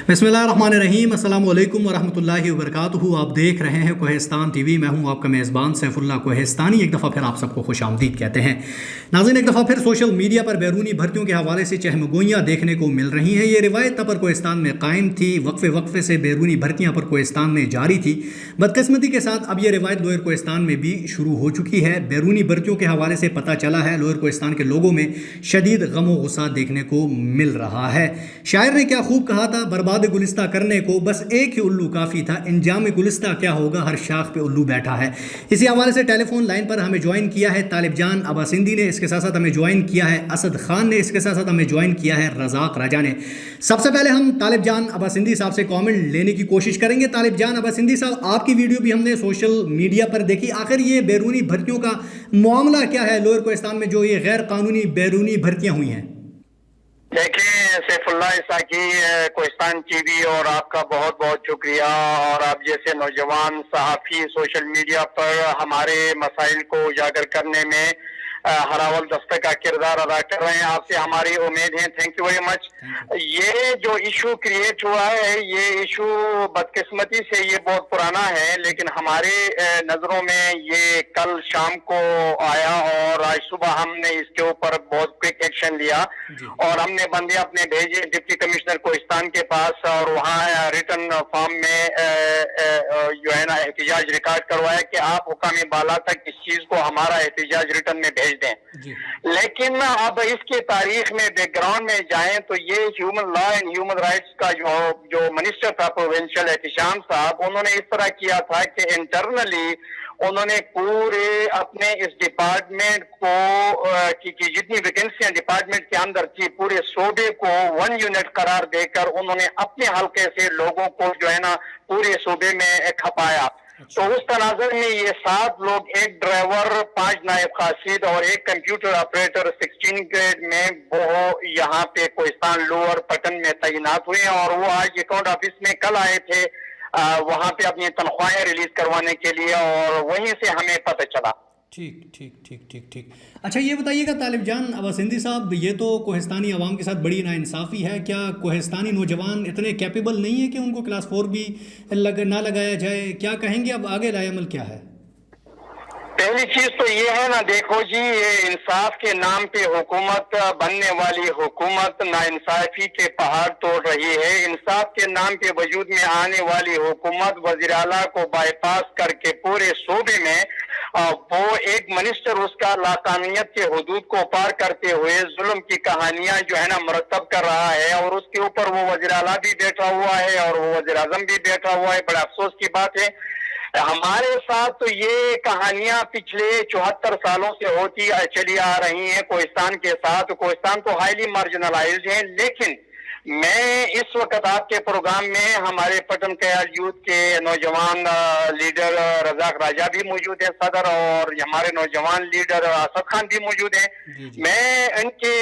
बिस्मिल्लाहिर्रहमानिर्रहीम, अस्सलाम वालेकुम वरहमतुल्लाहि वबरकातुहू। आप देख रहे हैं कोहिस्तान टीवी। मैं हूं आपका मेज़बान सैफुल्लाह कोहिस्तानी। एक दफ़ा फिर आप सबको खुशामदीद कहते हैं। नाज़रीन, एक दफ़ा फिर सोशल मीडिया पर बैरूनी भर्तियों के हवाले से चहमगोइयाँ देखने को मिल रही हैं। ये रिवायत तब पर कोहिस्तान में कायम थी, वक्फे वक्फे से बैरूनी भर्तियाँ पर कोहिस्तान में जारी थी। बदकिस्मती के साथ अब ये रिवायत लोअर कोहिस्तान में भी शुरू हो चुकी है। बैरूनी भर्तियों के हवाले से पता चला है लोअर कोहिस्तान के लोगों में शदीद गम व गुस्सा देखने को मिल रहा है। शायर ने क्या खूब कहा था, बर्बाद गुलिस्ता करने को बस एक ही उल्लू काफ़ी था, इंजाम गुलिस्ता क्या होगा, हर शाख पे उल्लू बैठा है। इसी हवाले से टेलीफोन लाइन पर हमें ज्वाइन किया है तालिब जान अब्बासिंदी ने, इसके साथ साथ हमें ज्वाइन किया है असद खान ने, इसके साथ साथ हमें ज्वाइन किया है रज़ाक राजा ने। सबसे पहले हम तालिब जान अब्बासिंदी साहब से कमेंट लेने की कोशिश करेंगे। तालिब जान अब्बासिंदी साहब, आपकी वीडियो भी हमने सोशल मीडिया पर देखी। आखिर ये बैरूनी भर्तियों का मामला क्या है लोअर कोहिस्तान में, जो ये गैर कानूनी बैरूनी भर्तियाँ हुई हैं? देखिए सैफुल्लाह इसाकी, कोहिस्तान टीवी और आपका बहुत बहुत शुक्रिया। और आप जैसे नौजवान सहाफ़ी सोशल मीडिया पर हमारे मसाइल को उजागर करने में हरावल दस्ते का किरदार अदा कर रहे हैं, आपसे हमारी उम्मीद है। Thank you very much. ये जो इशू क्रिएट हुआ है, ये इशू बदकिस्मती से ये बहुत पुराना है, लेकिन हमारे नज़रों में ये कल शाम को आया और आज सुबह हमने इसके ऊपर बहुत क्विक एक्शन लिया और हमने बंदे अपने भेजे डिप्टी कमिश्नर कोहिस्तान के पास और वहाँ रिटर्न फॉर्म में जो है ना एहतिजाज रिकॉर्ड करवाया कि आप हुकाम बाला तक इस चीज को हमारा एहतिजाज रिटर्न में भेज दें। लेकिन अब इसके तारीख में बैकग्राउंड में जाएं तो ये human law and human rights का जो मिनिस्टर था प्रोविंशियल एहतिशाम साहब, उन्होंने इस तरह किया था कि इंटरनली उन्होंने पूरे अपने इस डिपार्टमेंट को की जितनी वैकेंसियां डिपार्टमेंट के अंदर थी, पूरे सूबे को 1 यूनिट करार देकर उन्होंने अपने हल्के से लोगों को जो है ना पूरे सूबे में खपाया। तो उस तनाजर में ये 7 लोग, एक ड्राइवर, 5 नायब खासिद और एक कंप्यूटर ऑपरेटर 16 ग्रेड में वो यहाँ पे कोहिस्तान लोअर पटन में तैनात हुए और वो आज अकाउंट ऑफिस में कल आए थे वहां पे अपनी तनख्वाहें रिलीज करवाने के लिए और वहीं से हमें पता चला। ठीक ठीक ठीक ठीक ठीक। अच्छा, ये बताइएगा तालिब जान अब्बासिंदी साहब, ये तो कोहिस्तानी अवाम के साथ बड़ी नाइंसाफ़ी है। क्या कोहिस्तानी नौजवान इतने कैपेबल नहीं है कि उनको क्लास 4 भी ना लगाया जाए? क्या कहेंगे, अब आगे राय अमल क्या है? पहली चीज तो ये है ना, देखो जी, ये इंसाफ के नाम पे हुकूमत बनने वाली हुकूमत नाइंसाफी के पहाड़ तोड़ रही है। इंसाफ के नाम पे वजूद में आने वाली हुकूमत वज़ीर आला को बाईपास करके पूरे सूबे में वो एक मिनिस्टर उसका लाकानियत के हुदूद को पार करते हुए जुल्म की कहानियां जो है ना मुरतब कर रहा है और उसके ऊपर वो वज़ीर आला भी बैठा हुआ है और वो वज़ीर आज़म भी बैठा हुआ है। बड़ा अफसोस की बात है, हमारे साथ तो ये कहानियां पिछले 74 सालों से होती चली आ रही हैं कोहिस्तान के साथ। कोहिस्तान तो हाईली मार्जिनलाइज्ड है, लेकिन मैं इस वक्त आपके प्रोग्राम में हमारे पटन कयाल यूथ के नौजवान लीडर रज़ाक राजा भी मौजूद है सदर, और हमारे नौजवान लीडर असद खान भी मौजूद हैं। मैं इनके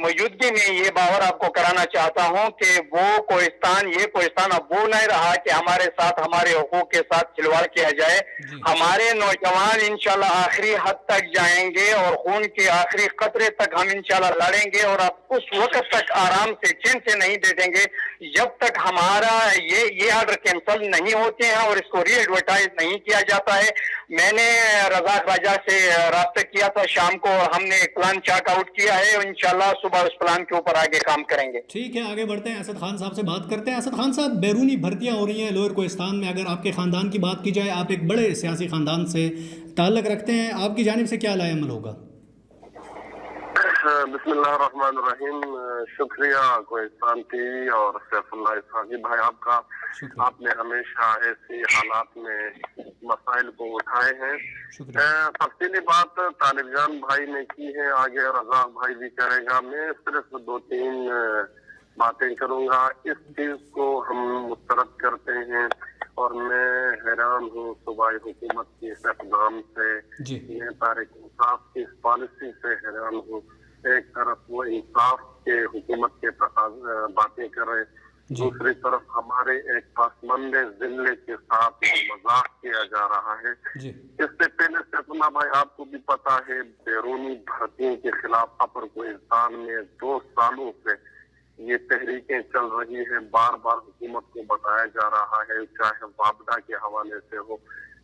मौजूदगी में ये बावर आपको कराना चाहता हूं कि वो कोहिस्तान अब वो नहीं रहा कि हमारे साथ हमारे हुकूक के साथ खिलवाड़ किया जाए। हमारे नौजवान इंशाल्लाह आखिरी हद तक जाएंगे और खून के आखिरी कतरे तक हम इंशाल्लाह लड़ेंगे और अब उस वक्त तक आराम से चैन से नहीं दे देंगे जब तक हमारा ये ऑर्डर कैंसिल नहीं होते हैं और इसको री एडवर्टाइज नहीं किया जाता है। मैंने रज़ाक राजा से राब्ता किया था शाम को और हमने एक प्लान चार्ट आउट किया है, इंशाल्लाह सुबह उस प्लान के ऊपर आगे काम करेंगे। ठीक है, आगे बढ़ते हैं, असद खान साहब से बात करते हैं। असद खान साहब, बैरूनी भर्तियां हो रही हैं लोअर कोहिस्तान में। अगर आपके ख़ानदान की बात की जाए, आप एक बड़े सियासी ख़ानदान से ताल्लुक़ रखते हैं, आपकी जानिब से क्या लाएअमल होगा? बिस्मिल्लाहिर्रहमानिर्रहीम। शुक्रिया कोहिस्तान टीवी और सैफुल्लाह इसाकी भाई आपका। आपने हमेशा ऐसी हालात में मसाइल को उठाए हैं। तफसीली बात तालिब जान भाई ने की है, आगे रज़ाक भाई भी करेगा। मैं सिर्फ 2-3 बातें करूंगा। इस चीज को हम मुस्तरद करते हैं और मैं हैरान हूँ सूबाई हुकूमत की इस इक़दाम से, मैं तारीख इंसाफ की इस पॉलिसी से हैरान हूँ। एक तरफ वो इंसाफ के हुकूमत के बातें कर रहे, दूसरी तरफ हमारे एक पसमंद जिले के साथ मजाक किया जा रहा है। इससे पहले सैफुल्लाह भाई आपको भी पता है बैरूनी भर्तियों के खिलाफ अपर कोहिस्तान में 2 सालों से یہ تحریکیں چل رہی ہیں، بار بار حکومت کو بتایا جا رہا ہے، چاہے وابڈا کے حوالے سے ہو،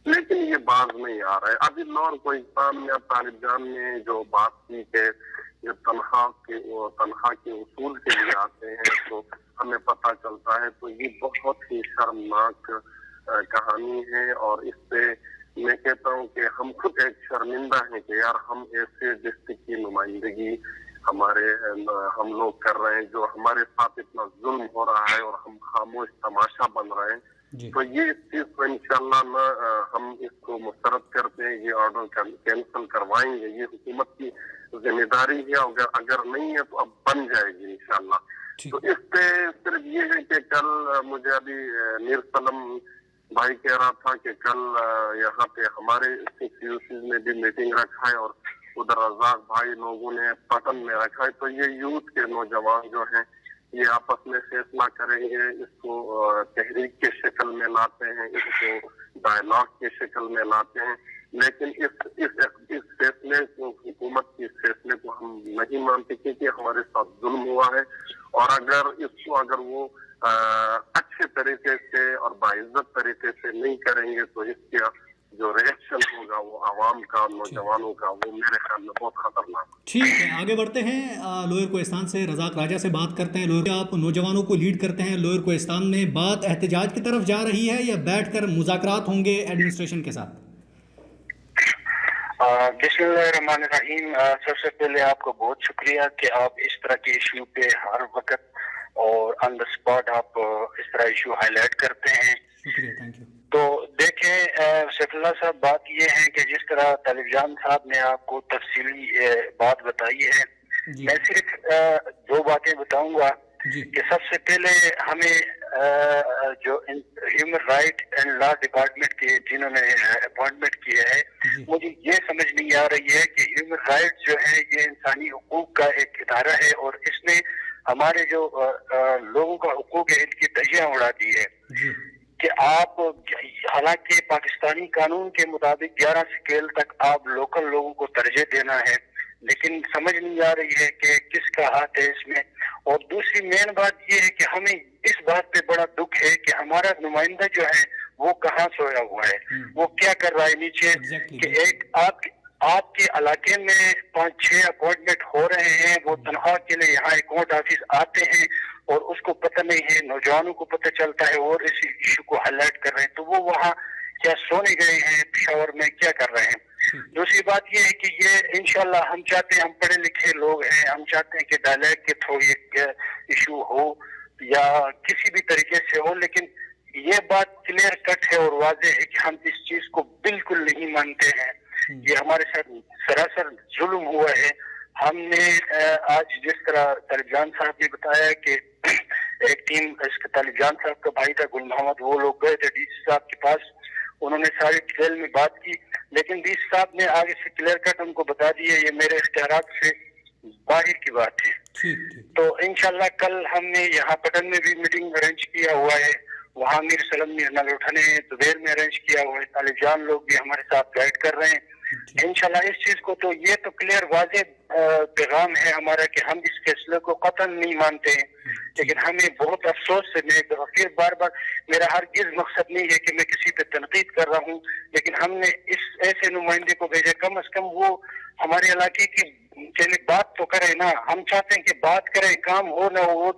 لیکن یہ باز نہیں آ رہا ہے۔ ابھی نور کوہستان میں طالب جان نے جو بات کی کہ جب تنخواہ کے اصول کے لیے آتے ہیں تو ہمیں پتہ چلتا ہے، تو یہ بہت ہی شرمناک کہانی ہے، اور اس سے میں کہتا ہوں کہ ہم خود ایک شرمندہ ہیں کہ یار ہم ایسے ڈسٹرکٹ کی نمائندگی ہم لوگ کر رہے ہیں، جو ہمارے ساتھ اتنا ظلم ہو رہا ہے اور ہم خاموش تماشا بن رہے ہیں۔ تو یہ چیز کو انشاءاللہ نہ ہم اس کو مسترد کرتے ہیں، یہ آرڈر کینسل کروائیں گے، یہ حکومت کی ذمہ داری ہے، اگر نہیں ہے تو اب بن جائے گی انشاءاللہ۔ تو اس پہ صرف یہ ہے کہ کل مجھے ابھی میر سلم بھائی کہہ رہا تھا کہ کل یہاں پہ ہمارے CUC میں بھی میٹنگ رکھا ہے، اور ادھر رزاق بھائی لوگوں نے پٹن میں رکھا ہے، تو یہ یوتھ کے نوجوان جو ہیں یہ آپس میں فیصلہ کریں گے، اس کو تحریک کے شکل میں لاتے ہیں، اس کو ڈائلاگ کے شکل میں لاتے ہیں، لیکن اس فیصلے کو، حکومت کے فیصلے کو ہم نہیں مانتے، کیونکہ ہمارے ساتھ ظلم ہوا ہے، اور اگر وہ اچھے طریقے سے اور باعزت طریقے سے نہیں کریں گے تو اس کا جو ریئیکشن ہوگا وہ عوام کا، نوجوانوں کا، وہ میرے خیال میں بہت خطرناک۔ ٹھیک ہے، آگے بڑھتے ہیں، لوئر کوہستان سے رزاق راجہ سے بات کرتے ہیں۔ لوئر آپ نوجوانوں کو لیڈ کرتے ہیں لوئر کوہستان میں، بات احتجاج کی طرف جا رہی ہے یا بیٹھ کر مذاکرات ہوں گے ایڈمنسٹریشن کے ساتھ؟ بسم اللہ الرحمن الرحیم۔ سب سے پہلے آپ کو بہت شکریہ کہ آپ اس طرح کے ایشو پہ ہر وقت اور آن دا اسپاٹ آپ اس طرح ایشو ہائی لائٹ کرتے ہیں، شکریہ، تھینک یو۔ تو دیکھیں سیف اللہ صاحب، بات یہ ہے کہ جس طرح طالب جان صاحب نے آپ کو تفصیلی بات بتائی ہے، میں صرف دو باتیں بتاؤں گا کہ سب سے پہلے ہمیں جو human right and law department کے جنہوں نے اپوائنٹمنٹ کیا ہے، مجھے یہ سمجھ نہیں آ رہی ہے کہ ہیومن رائٹ جو ہے یہ انسانی حقوق کا ایک ادارہ ہے، اور اس نے ہمارے جو لوگوں کا حقوق ہے ان کی دھجیاں اڑا دی ہے کہ آپ، حالانکہ پاکستانی قانون کے مطابق 11 سکیل تک آپ لوکل لوگوں کو ترجیح دینا ہے، لیکن سمجھ نہیں آ رہی ہے کہ کس کا ہاتھ ہے اس میں۔ اور دوسری مین بات یہ ہے کہ ہمیں اس بات پہ بڑا دکھ ہے کہ ہمارا نمائندہ جو ہے وہ کہاں سویا ہوا ہے، وہ کیا کر رہا ہے نیچے، کہ ایک آپ کے علاقے میں 5-6 اپوائنٹمنٹ ہو رہے ہیں، وہ تنخواہ کے لیے یہاں اکاؤنٹ آفس آتے ہیں اور اس کو پتہ نہیں ہے، نوجوانوں کو پتہ چلتا ہے اور اس ایشو کو ہائی لائٹ کر رہے ہیں، تو وہ وہاں کیا سونے گئے ہیں پشاور میں، کیا کر رہے ہیں۔ دوسری بات یہ ہے کہ یہ انشاءاللہ ہم چاہتے ہیں، ہم پڑھے لکھے لوگ ہیں، ہم چاہتے ہیں کہ ڈائلیکٹ کے تھرو یہ ایشو ہو یا کسی بھی طریقے سے ہو، لیکن یہ بات کلیئر کٹ ہے اور واضح ہے کہ ہم اس چیز کو بالکل نہیں مانتے ہیں، یہ ہمارے ساتھ سراسر ظلم ہوا ہے۔ ہم نے آج جس طرح طالب جان صاحب نے بتایا کہ ایک ٹیم، اس کے طالب جان صاحب کا بھائی تھا گل محمد، وہ لوگ گئے تھے ڈی سی صاحب کے پاس، انہوں نے ساری ڈیٹیل میں بات کی، لیکن ڈی سی صاحب نے آگے سے کلیئر کٹ ان کو بتا دیا یہ میرے اختیارات سے باہر کی بات ہے۔ تو انشاءاللہ کل ہم نے یہاں پٹن میں بھی میٹنگ ارینج کیا ہوا ہے، وہاں میر سلم نے نل نے زبیر میں ارینج کیا ہوا ہے، طالب جان لوگ بھی ہمارے ساتھ گائیڈ کر رہے ہیں انشاءاللہ اس چیز کو۔ تو یہ تو کلیئر واضح پیغام ہے ہمارا کہ ہم اس فیصلے کو قطعاً نہیں مانتے ہیں، لیکن ہمیں بہت افسوس سے، میں پھر بار بار، میرا ہرگز مقصد نہیں ہے کہ میں کسی پہ تنقید کر رہا ہوں، لیکن ہم نے اس ایسے نمائندے کو بھیجا، کم از کم وہ ہمارے علاقے کی کے لیے بات تو کرے نا۔ ہم چاہتے ہیں کہ بات کرے، کام ہو نہ ہو وہ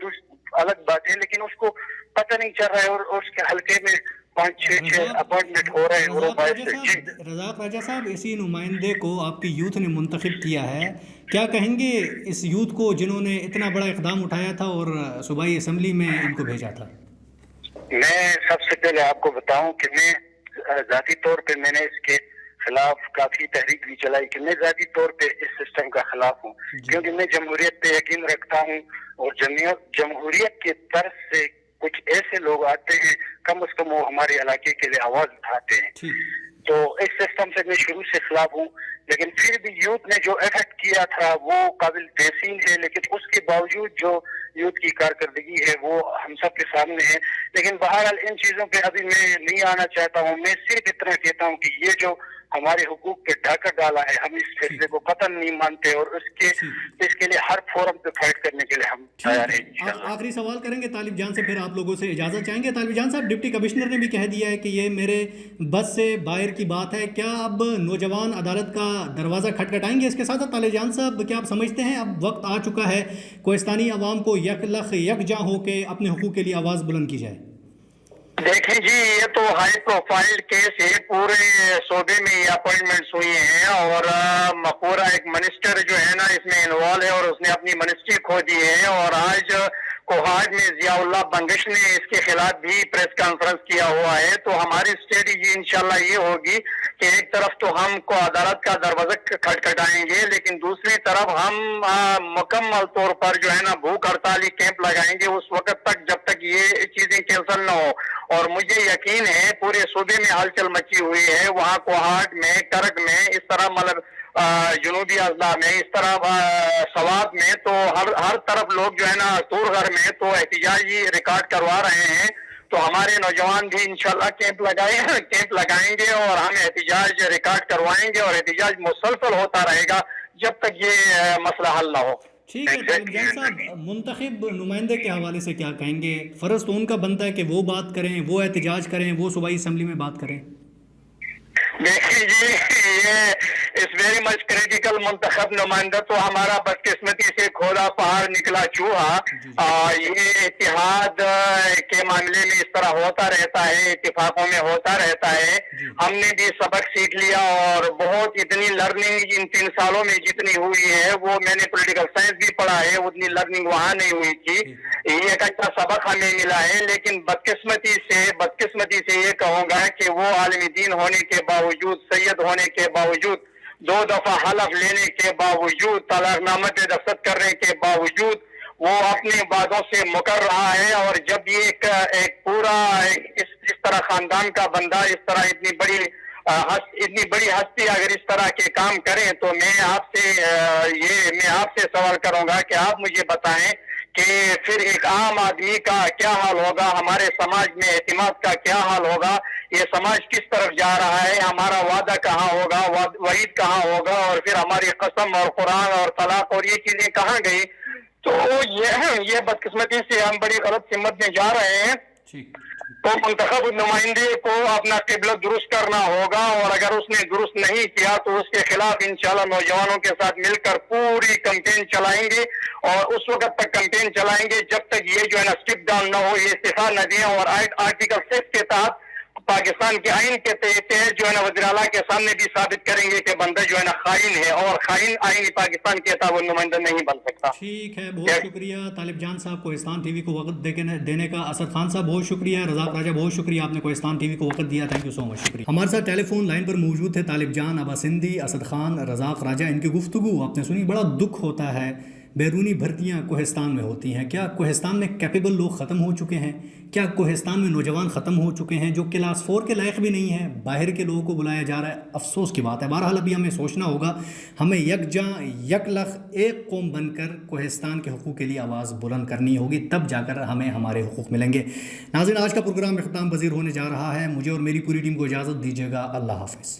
الگ بات ہے، لیکن اس کو پتہ نہیں چل رہا ہے، اور اس کے حلقے میں 5-6 اپوائنٹمنٹ ہو رہے ہیں۔ رزاق راجہ صاحب، اسی نمائندے کو آپ کی یوتھ نے منتخب کیا ہے، کیا کہیں گے اس یوتھ کو جنہوں نے اتنا بڑا اقدام اٹھایا تھا اور صوبائی اسمبلی میں ان کو بھیجا تھا؟ میں سب سے پہلے آپ کو بتاؤں کہ میں ذاتی طور پہ میں نے اس کے خلاف کافی تحریک بھی چلائی کہ میں ذاتی طور پہ اس سسٹم کا خلاف ہوں، کیونکہ میں جمہوریت پہ یقین رکھتا ہوں، اور جمہوریت کے طرف سے کچھ ایسے لوگ آتے ہیں، کم از کم وہ ہمارے علاقے کے لیے آواز اٹھاتے ہیں، تو اس سسٹم سے میں شروع سے خلاف ہوں۔ لیکن پھر بھی یوتھ نے جو ایفرٹ کیا تھا وہ قابل تحسین ہے، لیکن اس کے باوجود جو یوتھ کی کارکردگی ہے وہ ہم سب کے سامنے ہے۔ لیکن بہرحال ان چیزوں پہ ابھی میں نہیں آنا چاہتا ہوں، میں صرف اتنا کہتا ہوں کہ یہ جو हमारे हुकूक पे डाका डाला है, हम इस फैसले को कतई नहीं मानते और इसके लिए हर फोरम पे फाइट करने के लिए हम तैयार हैं इंशाल्लाह। आखिरी सवाल करेंगे तालिब जान से, फिर आप लोगों से इजाज़त चाहेंगे। तालिब जान साहब, डिप्टी कमिश्नर ने भी कह दिया है कि ये मेरे बस से बाहर की बात है, क्या अब नौजवान अदालत का दरवाज़ा खटखटाएंगे? इसके साथ साथ तालिब जान साहब, क्या आप समझते हैं अब वक्त आ चुका है कोहिस्तानी अवाम को यकजा होकर अपने हुकूक के लिए आवाज़ बुलंद की जाए? देखें जी, ये तो हाई प्रोफाइल केस है, पूरे सूबे में ये अपॉइंटमेंट्स हुई हैं और पूरा एक मिनिस्टर जो है ना इसमें इन्वॉल्व है और उसने अपनी मिनिस्ट्री खो दी है। और आज कोहाट में जियाउल्लाह बंगश ने इसके खिलाफ भी प्रेस कॉन्फ्रेंस किया हुआ है। तो हमारी स्ट्रेटजी इंशाल्लाह ये होगी कि एक तरफ तो हमको अदालत का दरवाजा खटखटाएंगे, लेकिन दूसरी तरफ हम मुकम्मल तौर पर जो है ना भूख हड़ताली कैंप लगाएंगे उस वक्त तक जब तक ये चीजें कैंसिल न हो। और मुझे यकीन है पूरे सूबे में हलचल मची हुई है, वहाँ कोहाट में, करक में, इस तरह मतलब जुनूबी अजला में, इस तरह सवात में, तो हर तरफ लोग जो है ना तूरघर में तो एहतिजाजी रिकॉर्ड करवा रहे हैं। तो हमारे नौजवान भी इंशाल्लाह कैंप लगाएंगे और हम एहतिजाज रिकॉर्ड करवाएंगे और एहतिजाज मुसलसल होता रहेगा जब तक ये मसला हल ना हो। ठीक है तालिब जान साहब, मुंतखब नुमाइंदे के हवाले से क्या कहेंगे? फ़र्ज़ तो उनका बनता है कि वो बात करें, वो एहतिजाज करें, वो सूबाई असम्बली में बात करें। देखिए जी, ये इस वेरी मच क्रिटिकल मुंतखब नुमाइंदा तो हमारा बदकिस्मती से खोदा पहाड़ निकला चूहा। ये इत्तेहाद के मामले में इस तरह होता रहता है, इत्तेफाकों में होता रहता है। हमने भी सबक सीख लिया और बहुत इतनी लर्निंग इन 3 सालों में जितनी हुई है वो मैंने पॉलिटिकल साइंस भी पढ़ा है, उतनी लर्निंग वहाँ नहीं हुई थी। ये एक अच्छा सबक हमें मिला है। लेकिन बदकिस्मती से ये कहूँगा कि वो आलिम दीन होने के बावजूद, सैयद होने के बावजूद, 2 दफा हलफ लेने के बावजूद, तलाकनामे पे दस्तखत करने के बावजूद वो अपने वादों से मुकर रहा है। और जब ये एक पूरा इस तरह खानदान का बंदा इस तरह इतनी बड़ी हस्ती अगर इस तरह के काम करें तो मैं आपसे सवाल करूंगा कि आप मुझे बताएं कि फिर एक आम आदमी का क्या हाल होगा, हमारे समाज में एतमाद का क्या हाल होगा, ये समाज किस तरफ जा रहा है, हमारा वादा कहाँ होगा, वईद कहाँ होगा, और फिर हमारी कसम और कुरान और तलाक और ये चीजें कहाँ गई। तो ये बदकिस्मती से हम बड़ी गलत सिमत में जा रहे हैं। तो मुंतखब नुमाइंदे को अपना किबला दुरुस्त करना होगा और अगर उसने दुरुस्त नहीं किया तो उसके खिलाफ इंशाल्लाह नौजवानों के साथ मिलकर पूरी कैंपेन चलाएंगे और उस वक्त तक कैंपेन चलाएंगे जब तक ये जो है ना स्टिप डाउन न हो, ये इस्तीफा न दें। और आर्टिकल 6 के तहत पाकिस्तान के आइन के तहत जो है ना वज़ीर आला के सामने भी साबित करेंगे कि बंदा जो है ना खाइन है और खाइन आइन पाकिस्तान के तहत वो नुमाइंदा नहीं बन सकता। ठीक है, बहुत शुक्रिया तालिब जान साहब, कोहिस्तान टीवी को वक्त देने का। असद खान साहब बहुत शुक्रिया, रज़ाक राजा बहुत शुक्रिया, आपने कोहिस्तान टीवी को वक्त दिया, थैंक यू सो मच, शुक्रिया। हमारे साथ टेलीफोन लाइन पर मौजूद थे तालिब जान, अब्बा सिंधी, असद खान, रज़ाक राजा। इनकी गुफ्तगू आपने सुनी। बड़ा दुख होता है बैरूनी भर्तियाँ कोहिस्तान में होती हैं। क्या कोहिस्तान में कैपेबल लोग ख़त्म हो चुके हैं? क्या कोहिस्तान में नौजवान ख़त्म हो चुके हैं जो क्लास 4 के लायक भी नहीं है? बाहर के लोगों को बुलाया जा रहा है, अफसोस की बात है। बहरहाल अभी हमें सोचना होगा, हमें यकजा यकलख एक कौम बनकर कोहिस्तान के हुकूक़ के लिए आवाज़ बुलंद करनी होगी, तब जाकर हमें हमारे हुकूक़ मिलेंगे। नाज़रीन, आज का प्रोग्राम इख्तिताम पज़ीर होने जा रहा है। मुझे और मेरी पूरी टीम को इजाज़त दीजिएगा। अल्लाह हाफ़िज़।